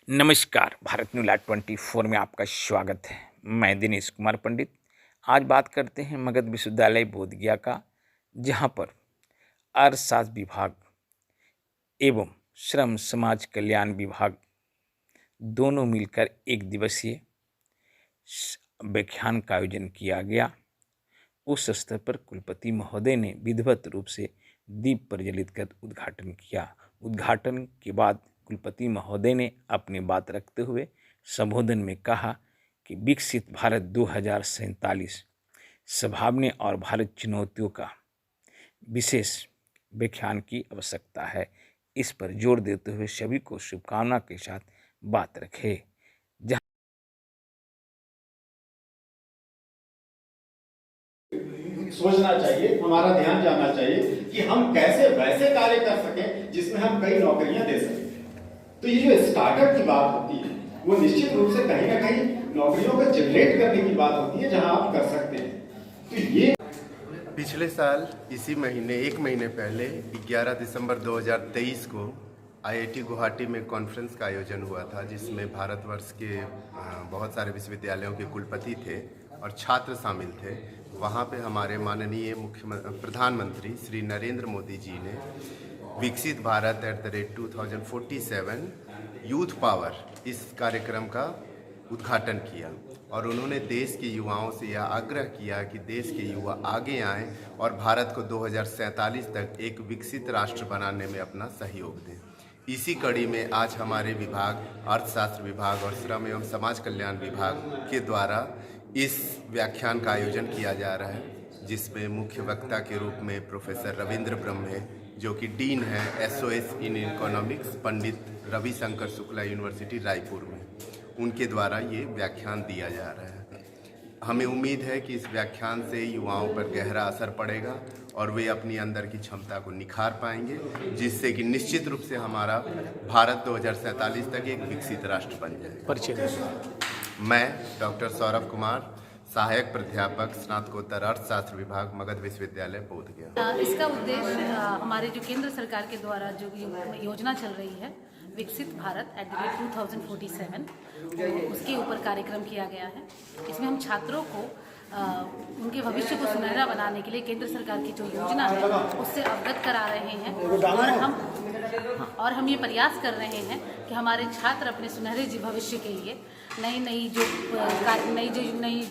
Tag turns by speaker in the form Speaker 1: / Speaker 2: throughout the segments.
Speaker 1: नमस्कार। Bharat news live 24 में आपका स्वागत है। मैं दिनेश कुमार पंडित। आज बात करते हैं मगध विश्वविद्यालय बोधगया का, जहां पर अर्थशास्त्र विभाग एवं श्रम समाज कल्याण विभाग दोनों मिलकर एक दिवसीय व्याख्यान का आयोजन किया गया। उस स्तर पर कुलपति महोदय ने विधिवत रूप से दीप प्रज्वलित कर उद्घाटन किया। उद्घाटन के बाद कुलपति महोदय ने अपनी बात रखते हुए संबोधन में कहा कि विकसित भारत 2047 संभावने और भारत चुनौतियों का विशेष व्याख्यान की आवश्यकता है। इस पर जोर देते हुए सभी को शुभकामना के साथ बात रखे।
Speaker 2: सोचना चाहिए, हमारा ध्यान जाना चाहिए कि हम कैसे वैसे कार्य कर सकें जिसमें हम कई नौकरियां दे सकें। तो ये जो स्टार्टअप की बात होती है वो निश्चित रूप से कहीं ना कहीं नौकरियों को जनरेट करने की बात होती है, जहां आप कर सकते हैं। तो ये
Speaker 3: पिछले साल इसी महीने एक महीने पहले 11 दिसंबर 2023 को आईआईटी गुवाहाटी में कॉन्फ्रेंस का आयोजन हुआ था, जिसमें भारतवर्ष के बहुत सारे विश्वविद्यालयों के कुलपति थे और छात्र शामिल थे। वहाँ पे हमारे माननीय प्रधानमंत्री श्री नरेंद्र मोदी जी ने विकसित भारत @2047 यूथ पावर इस कार्यक्रम का उद्घाटन किया और उन्होंने देश के युवाओं से यह आग्रह किया कि देश के युवा आगे आएं और भारत को 2047 तक एक विकसित राष्ट्र बनाने में अपना सहयोग दें। इसी कड़ी में आज हमारे विभाग, अर्थशास्त्र विभाग और श्रम एवं समाज कल्याण विभाग के द्वारा इस व्याख्यान का आयोजन किया जा रहा है, जिसमें मुख्य वक्ता के रूप में प्रोफेसर रविंद्र ब्रह्मे, जो कि डीन है SOS in economics, Pandit Ravishankar Shukla university Raipur में, उनके द्वारा ये व्याख्यान दिया जा रहा है। हमें उम्मीद है कि इस व्याख्यान से युवाओं पर गहरा असर पड़ेगा और वे अपनी अंदर की क्षमता को निखार पाएंगे, जिससे कि निश्चित रूप से हमारा भारत 2047 तक एक विकसित राष्ट्र बन जाए। मैं डॉक्टर सौरभ कुमार, सहायक प्राध्यापक, स्नातकोत्तर अर्थशास्त्र विभाग, मगध विश्वविद्यालय बोधगया।
Speaker 4: इसका उद्देश्य हमारे जो केंद्र सरकार के द्वारा जो योजना चल रही है विकसित भारत @2047 उसके ऊपर कार्यक्रम किया गया है। इसमें हम छात्रों को उनके भविष्य को सुनहरा बनाने के लिए केंद्र सरकार की जो योजना है उससे अवगत करा रहे हैं और हम ये प्रयास कर रहे हैं कि हमारे छात्र अपने सुनहरे भविष्य के लिए नई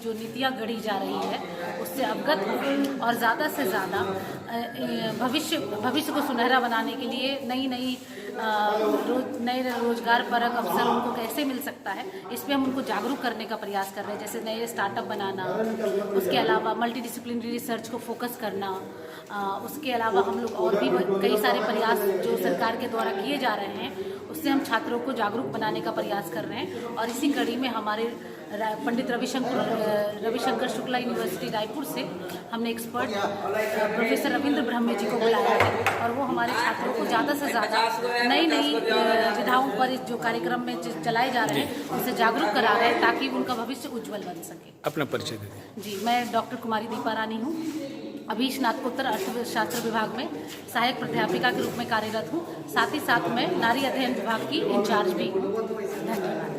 Speaker 4: जो नीतियाँ गढ़ी जा रही है उससे अवगत हो और ज़्यादा से ज़्यादा भविष्य को सुनहरा बनाने के लिए नए रोजगार परक अवसर उनको कैसे मिल सकता है, इस पर हम उनको जागरूक करने का प्रयास कर रहे हैं। जैसे नए स्टार्टअप बनाना, उसके अलावा मल्टीडिसिप्लिनरी रिसर्च को फोकस करना, उसके अलावा हम लोग और भी कई सारे प्रयास जो सरकार के द्वारा किए जा रहे हैं उससे हम छात्रों को जागरूक बनाने का प्रयास कर रहे हैं। और इसी कड़ी में हमारे पंडित रविशंकर शुक्ला यूनिवर्सिटी रायपुर से हमने एक्सपर्ट प्रोफेसर रविंद्र ब्रह्मे जी को बुलाया है और वो हमारे छात्रों को ज़्यादा से ज़्यादा नई विधाओं पर जो कार्यक्रम में चलाए जा रहे हैं उनसे जागरूक करा रहे हैं ताकि उनका भविष्य उज्जवल बन सके।
Speaker 1: अपना परिचय दें।
Speaker 4: जी, मैं डॉक्टर कुमारी दीपा रानी हूँ। अभी स्नातकोत्तर अर्थशास्त्र विभाग में सहायक प्राध्यापिका के रूप में कार्यरत हूँ। साथ ही साथ मैं नारी अध्ययन विभाग की इंचार्ज भी हूँ। धन्यवाद।